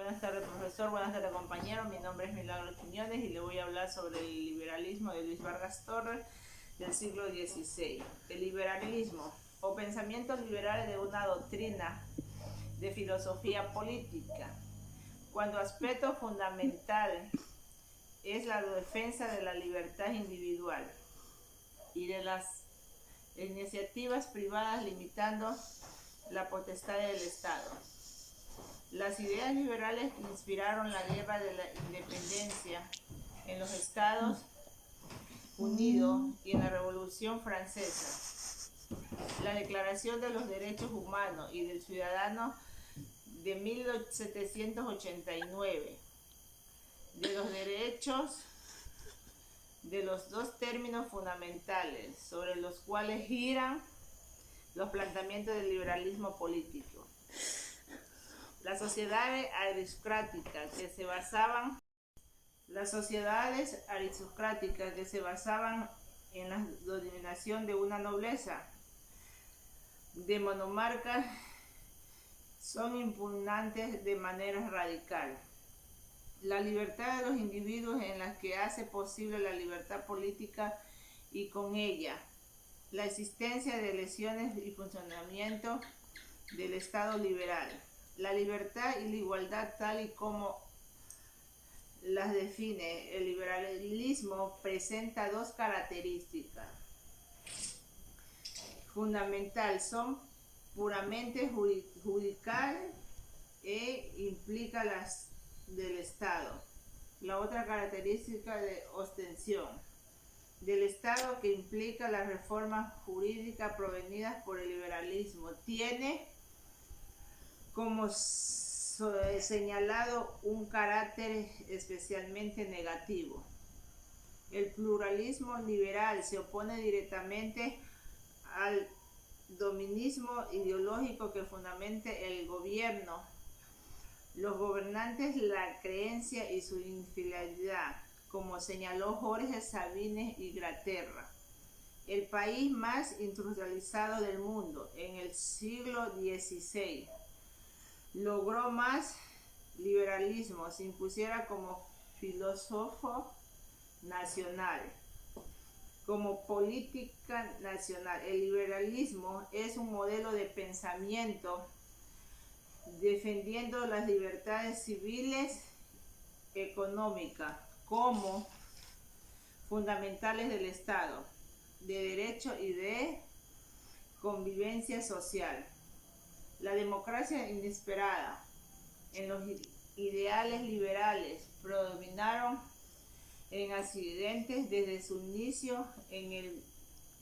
Buenas tardes, profesor. Buenas tardes, compañero. Mi nombre es Milagro Quiñones y le voy a hablar sobre el liberalismo de Luis Vargas Torres del siglo XVI. El liberalismo o pensamiento liberal de una doctrina de filosofía política, cuando aspecto fundamental es la defensa de la libertad individual y de las iniciativas privadas, limitando la potestad del Estado. Las ideas liberales que inspiraron la guerra de la independencia en los Estados Unidos y en la Revolución Francesa. La Declaración de los Derechos Humanos y del Ciudadano de 1789. De los derechos de los dos términos fundamentales sobre los cuales giran los planteamientos del liberalismo político. Las sociedades aristocráticas que se basaban en la dominación de una nobleza de monomarcas son impugnantes de manera radical. La libertad de los individuos en la que hace posible la libertad política y con ella la existencia de lesiones y funcionamiento del Estado liberal. La libertad y la igualdad tal y como las define el liberalismo presenta dos características fundamentales: son puramente judical e implica las del Estado. La otra característica de ostensión del Estado, que implica las reformas jurídicas provenidas por el liberalismo, tiene como señalado un carácter especialmente negativo. El pluralismo liberal se opone directamente al dominismo ideológico que fundamente el gobierno, los gobernantes, la creencia y su infidelidad, como señaló Jorge Sabines Inglaterra, el país más industrializado del mundo en el siglo XVI, logró más liberalismo, se impusiera como filósofo nacional, como política nacional. El liberalismo es un modelo de pensamiento defendiendo las libertades civiles, económicas, como fundamentales del Estado, de derecho y de convivencia social. La democracia inesperada en los ideales liberales predominaron en accidentes desde su inicio en el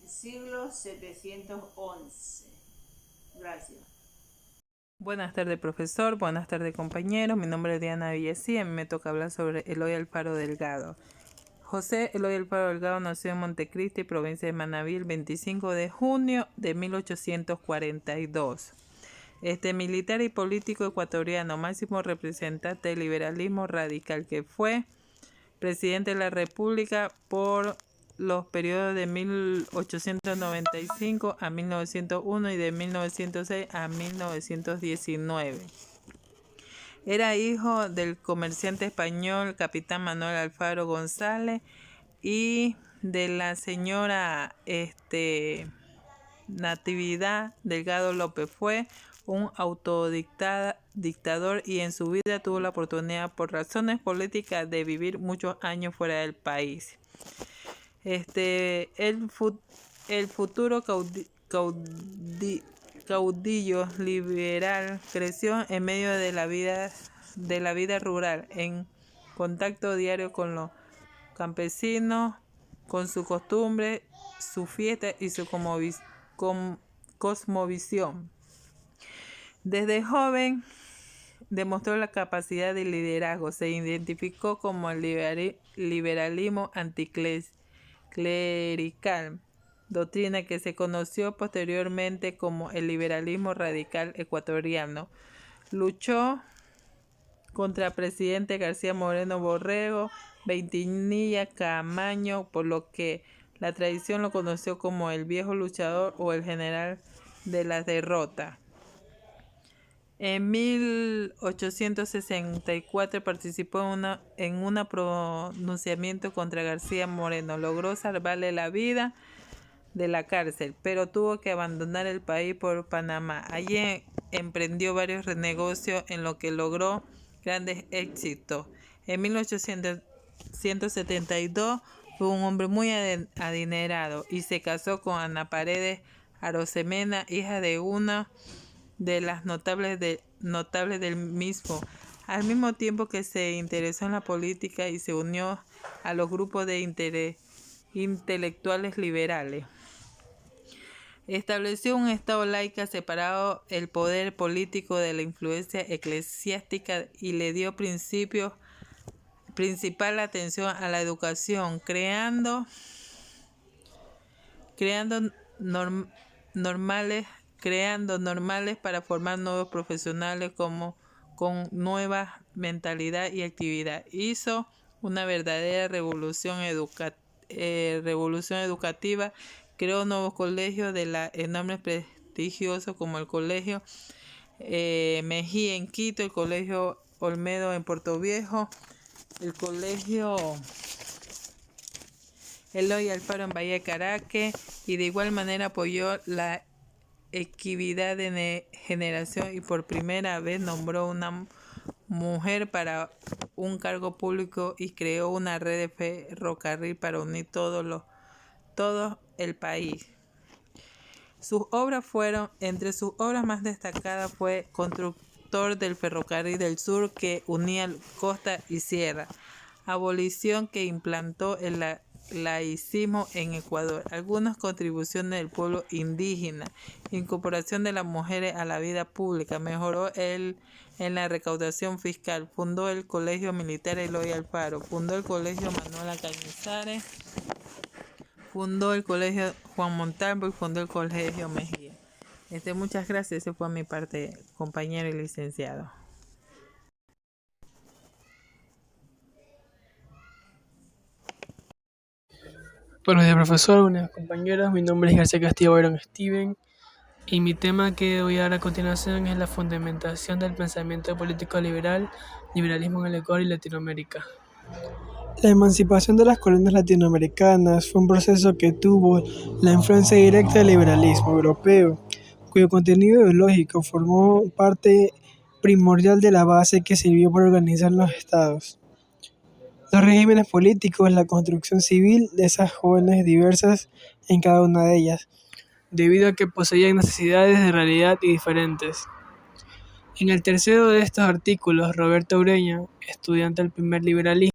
siglo 711. Gracias. Buenas tardes, profesor. Buenas tardes, compañeros. Mi nombre es Diana Villasí y me toca hablar sobre Eloy Alfaro Delgado. José Eloy Alfaro Delgado nació en Montecristi, provincia de Manabí, el 25 de junio de 1842. Militar y político ecuatoriano, máximo representante del liberalismo radical, que fue presidente de la República por los periodos de 1895 a 1901 y de 1906 a 1919. Era hijo del comerciante español capitán Manuel Alfaro González y de la señora Natividad Delgado López. Fue un autodictador y en su vida tuvo la oportunidad, por razones políticas, de vivir muchos años fuera del país. El futuro caudillo liberal creció en medio de la vida rural, en contacto diario con los campesinos, con su costumbre, su fiesta y su cosmovisión. Desde joven demostró la capacidad de liderazgo. Se identificó como el liberalismo anticlerical, doctrina que se conoció posteriormente como el liberalismo radical ecuatoriano. Luchó contra el presidente García Moreno Borrego, Veintimilla Camaño, por lo que la tradición lo conoció como el viejo luchador o el general de la derrota. En 1864 participó en un pronunciamiento contra García Moreno. Logró salvarle la vida de la cárcel, pero tuvo que abandonar el país por Panamá. Allí emprendió varios negocios en lo que logró grandes éxitos. En 1872 fue un hombre muy adinerado y se casó con Ana Paredes Arosemena, hija de una de las notables del mismo, al mismo tiempo que se interesó en la política y se unió a los grupos de intelectuales liberales. Estableció un Estado laico separado el poder político de la influencia eclesiástica y le dio principal atención a la educación, creando normales para formar nuevos profesionales con nueva mentalidad y actividad. Hizo una verdadera revolución educativa, creó nuevos colegios de la enorme prestigiosos como el Colegio Mejía en Quito, el Colegio Olmedo en Puerto Viejo, el Colegio Eloy Alfaro en Bahía Caraque, y de igual manera apoyó la equidad de generación y por primera vez nombró una mujer para un cargo público y creó una red de ferrocarril para unir todo el país. Entre sus obras más destacadas fue constructor del ferrocarril del sur que unía costa y sierra, abolición que implantó el laicismo en Ecuador, algunas contribuciones del pueblo indígena, incorporación de las mujeres a la vida pública, mejoró en la recaudación fiscal, fundó el Colegio Militar Eloy Alfaro, fundó el Colegio Manuela Cañizares, fundó el Colegio Juan Montalvo y fundó el Colegio Mejía. Muchas gracias, ese fue mi parte, compañero y licenciado. Buenos días, profesor, buenos compañeros. Mi nombre es García Castillo Byron Steven y mi tema que voy a dar a continuación es la fundamentación del pensamiento político liberalismo en el Ecuador y Latinoamérica. La emancipación de las colonias latinoamericanas fue un proceso que tuvo la influencia directa del liberalismo europeo, cuyo contenido ideológico formó parte primordial de la base que sirvió para organizar los estados. Los regímenes políticos, la construcción civil de esas jóvenes diversas en cada una de ellas, debido a que poseían necesidades de realidad y diferentes. En el tercero de estos artículos, Roberto Ureña, estudiante del primer liberalismo,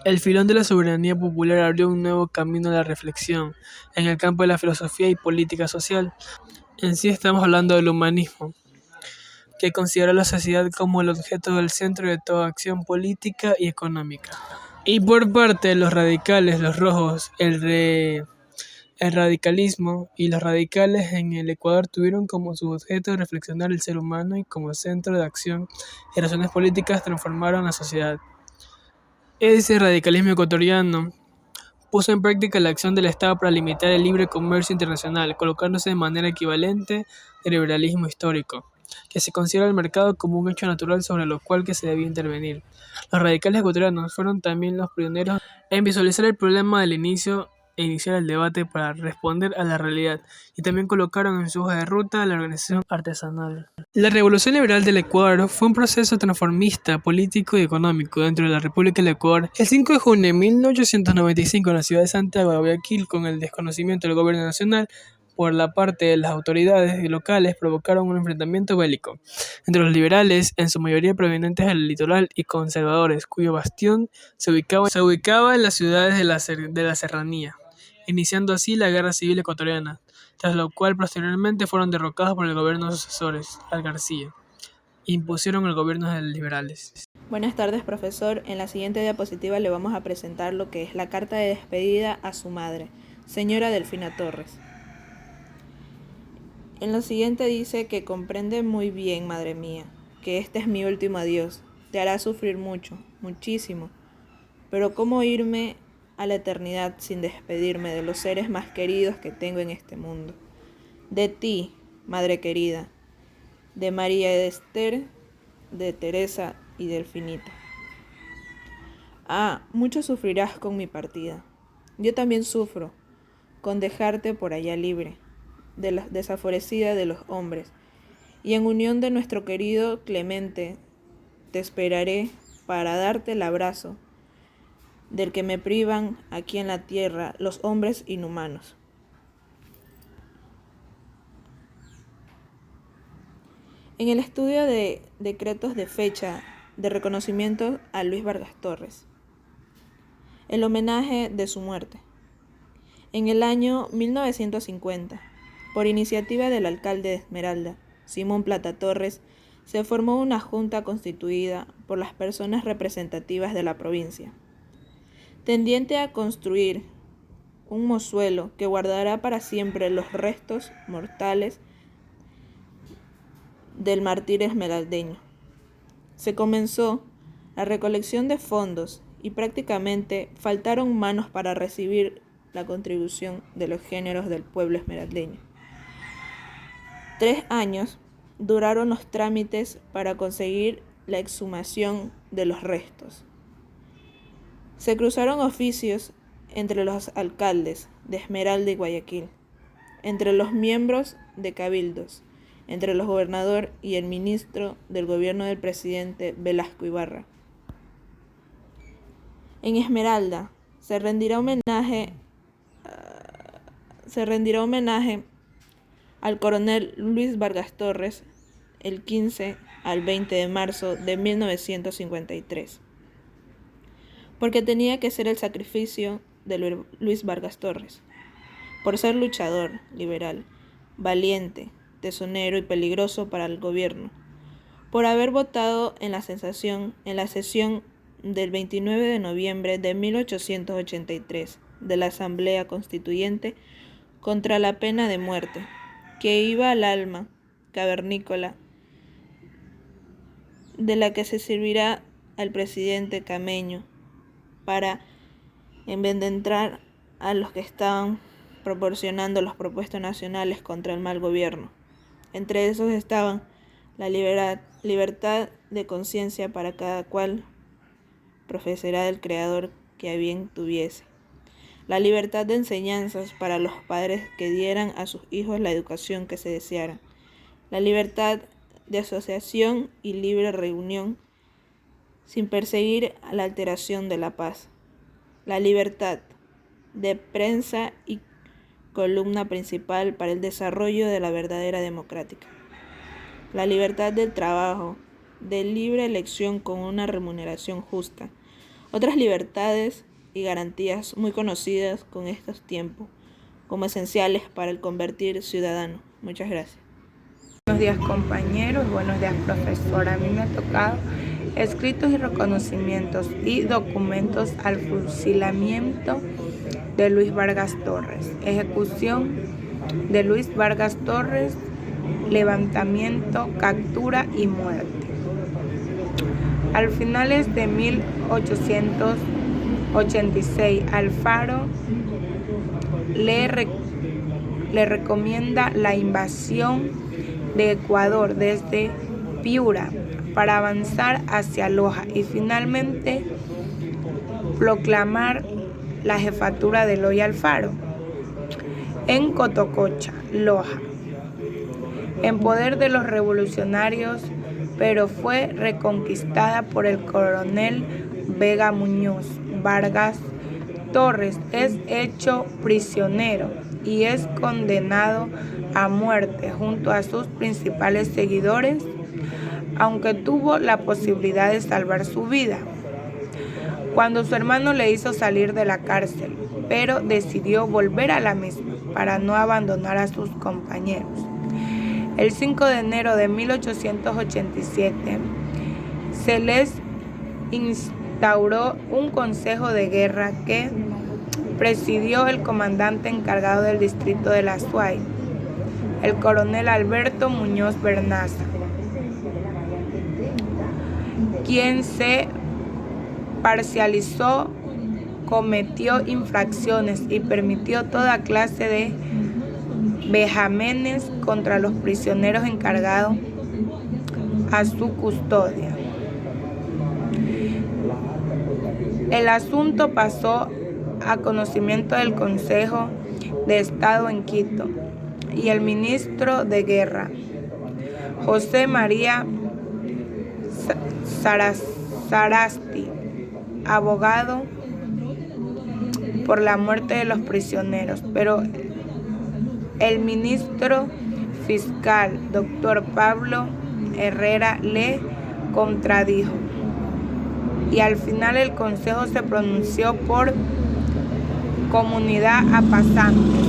el filón de la soberanía popular abrió un nuevo camino a la reflexión en el campo de la filosofía y política social. En sí estamos hablando del humanismo, que considera a la sociedad como el objeto del centro de toda acción política y económica. Y por parte de los radicales, los rojos, el radicalismo y los radicales en el Ecuador tuvieron como su objeto reflexionar el ser humano y como centro de acción y razones políticas transformaron la sociedad. Ese radicalismo ecuatoriano puso en práctica la acción del Estado para limitar el libre comercio internacional, colocándose de manera equivalente al liberalismo histórico, que se considera el mercado como un hecho natural sobre lo cual que se debía intervenir. Los radicales ecuatorianos fueron también los pioneros en visualizar el problema del inicio e iniciar el debate para responder a la realidad, y también colocaron en su hoja de ruta la organización artesanal. La Revolución Liberal del Ecuador fue un proceso transformista, político y económico dentro de la República del Ecuador. El 5 de junio de 1895 en la ciudad de Santiago de Guayaquil, con el desconocimiento del gobierno nacional por la parte de las autoridades locales, provocaron un enfrentamiento bélico entre los liberales, en su mayoría provenientes del litoral, y conservadores, cuyo bastión se ubicaba en las ciudades de la serranía, iniciando así la Guerra Civil Ecuatoriana, tras lo cual posteriormente fueron derrocados por el gobierno de sus sucesores, al García, e impusieron el gobierno de los liberales. Buenas tardes, profesor. En la siguiente diapositiva le vamos a presentar lo que es la carta de despedida a su madre, señora Delfina Torres. En lo siguiente dice que comprende muy bien, madre mía, que este es mi último adiós. Te hará sufrir mucho, muchísimo. Pero ¿cómo irme a la eternidad sin despedirme de los seres más queridos que tengo en este mundo? De ti, madre querida, de María de Esther, de Teresa y Delfinita. Ah, mucho sufrirás con mi partida. Yo también sufro con dejarte por allá libre, desaforecida de los hombres, y en unión de nuestro querido Clemente, te esperaré para darte el abrazo del que me privan aquí en la tierra los hombres inhumanos. En el estudio de decretos de fecha de reconocimiento a Luis Vargas Torres, el homenaje de su muerte. En el año 1950, por iniciativa del alcalde de Esmeralda, Simón Plata Torres, se formó una junta constituida por las personas representativas de la provincia, tendiente a construir un mozuelo que guardará para siempre los restos mortales del mártir esmeraldeño. Se comenzó la recolección de fondos y prácticamente faltaron manos para recibir la contribución de los géneros del pueblo esmeraldeño. 3 años duraron los trámites para conseguir la exhumación de los restos. Se cruzaron oficios entre los alcaldes de Esmeralda y Guayaquil, entre los miembros de cabildos, entre los gobernadores y el ministro del gobierno del presidente Velasco Ibarra. En Esmeralda se rendirá homenaje al coronel Luis Vargas Torres el 15 al 20 de marzo de 1953, porque tenía que ser el sacrificio de Luis Vargas Torres, por ser luchador liberal, valiente, tesonero y peligroso para el gobierno, por haber votado en la sesión del 29 de noviembre de 1883 de la Asamblea Constituyente contra la pena de muerte, que iba al alma cavernícola de la que se servirá al presidente Cameño para envenenar a los que estaban proporcionando los propuestos nacionales contra el mal gobierno. Entre esos estaban la libertad de conciencia para cada cual profesará del Creador que a bien tuviese, la libertad de enseñanzas para los padres que dieran a sus hijos la educación que se deseara, la libertad de asociación y libre reunión sin perseguir la alteración de la paz, la libertad de prensa y columna principal para el desarrollo de la verdadera democrática, la libertad del trabajo, de libre elección con una remuneración justa, otras libertades y garantías muy conocidas con estos tiempos como esenciales para el convertir ciudadano. Muchas gracias. Buenos días compañeros, buenos días profesora. A mí me ha tocado escritos y reconocimientos y documentos al fusilamiento de Luis Vargas Torres, ejecución de Luis Vargas Torres, levantamiento, captura y muerte. Al finales de 1886, Alfaro le recomienda la invasión de Ecuador desde Piura para avanzar hacia Loja y finalmente proclamar la jefatura de Eloy Alfaro en Cotococha, Loja, en poder de los revolucionarios, pero fue reconquistada por el coronel Vega Muñoz. Vargas Torres es hecho prisionero y es condenado a muerte junto a sus principales seguidores, aunque tuvo la posibilidad de salvar su vida cuando su hermano le hizo salir de la cárcel, pero decidió volver a la misma para no abandonar a sus compañeros. El 5 de enero de 1887 se les instauró un consejo de guerra que presidió el comandante encargado del distrito de La Suay, el coronel Alberto Muñoz Bernaza, quien se parcializó, cometió infracciones y permitió toda clase de vejámenes contra los prisioneros encargados a su custodia. El asunto pasó a conocimiento del Consejo de Estado en Quito y el ministro de Guerra, José María Sarasti, abogado por la muerte de los prisioneros, pero el ministro fiscal, doctor Pablo Herrera, le contradijo. Y al final el Consejo se pronunció por comunidad a pasantes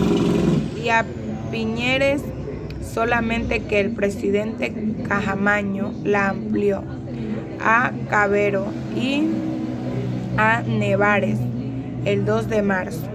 y a Piñeres, solamente que el presidente Cajamaño la amplió a Cabero y a Nevares el 2 de marzo.